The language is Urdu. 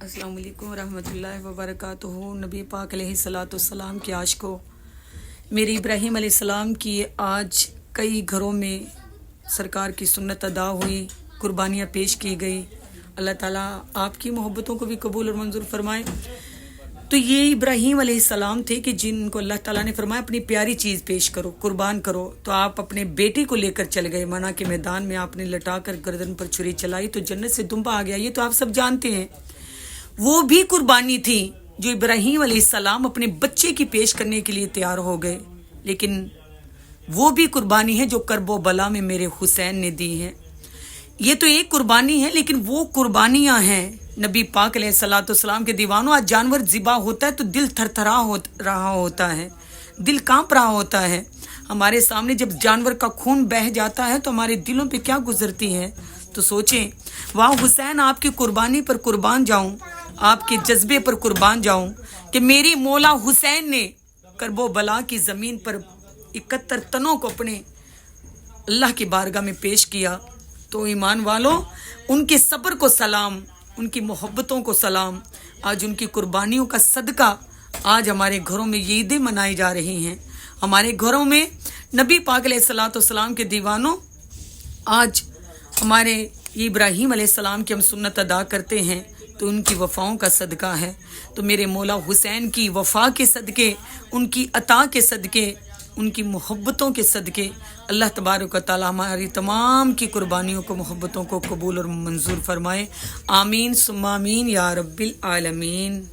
السلام علیکم ورحمۃ اللہ وبرکاتہ۔ نبی پاک علیہ الصلاۃ والسلام کے عاشقوں، میری ابراہیم علیہ السلام کی آج کئی گھروں میں سرکار کی سنت ادا ہوئی، قربانیاں پیش کی گئی۔ اللہ تعالیٰ آپ کی محبتوں کو بھی قبول اور منظور فرمائے۔ تو یہ ابراہیم علیہ السلام تھے کہ جن کو اللہ تعالیٰ نے فرمایا اپنی پیاری چیز پیش کرو، قربان کرو۔ تو آپ اپنے بیٹے کو لے کر چل گئے، منع کے میدان میں آپ نے لٹا کر گردن پر چھری چلائی تو جنت سے دمبا آ گیا۔ یہ تو آپ سب جانتے ہیں۔ وہ بھی قربانی تھی جو ابراہیم علیہ السلام اپنے بچے کی پیش کرنے کے لیے تیار ہو گئے، لیکن وہ بھی قربانی ہے جو کرب و بلا میں میرے حسین نے دی ہے۔ یہ تو ایک قربانی ہے، لیکن وہ قربانیاں ہیں نبی پاک علیہ الصلوۃ والسلام کے دیوانوں۔ آج جانور ذبح ہوتا ہے تو دل تھر تھرا رہا ہوتا ہے، دل کانپ رہا ہوتا ہے۔ ہمارے سامنے جب جانور کا خون بہہ جاتا ہے تو ہمارے دلوں پہ کیا گزرتی ہے۔ تو سوچیں، واہ حسین، آپ کی قربانی پر قربان جاؤں، آپ کے جذبے پر قربان جاؤں کہ میری مولا حسین نے کرب و بلا کی زمین پر 71 تنوں کو اپنے اللہ کی بارگاہ میں پیش کیا۔ تو ایمان والوں، ان کے صبر کو سلام، ان کی محبتوں کو سلام۔ آج ان کی قربانیوں کا صدقہ آج ہمارے گھروں میں یہ عیدیں منائی جا رہی ہیں۔ ہمارے گھروں میں نبی پاک علیہ الصلوۃ والسلام کے دیوانوں، آج ہمارے ابراہیم علیہ السلام کی ہم سنت ادا کرتے ہیں تو ان کی وفاؤں کا صدقہ ہے۔ تو میرے مولا حسین کی وفا کے صدقے، ان کی عطا کے صدقے، ان کی محبتوں کے صدقے اللہ تبارک و تعالی ہماری تمام کی قربانیوں کو، محبتوں کو قبول اور منظور فرمائے۔ آمین ثم آمین یا رب العالمین۔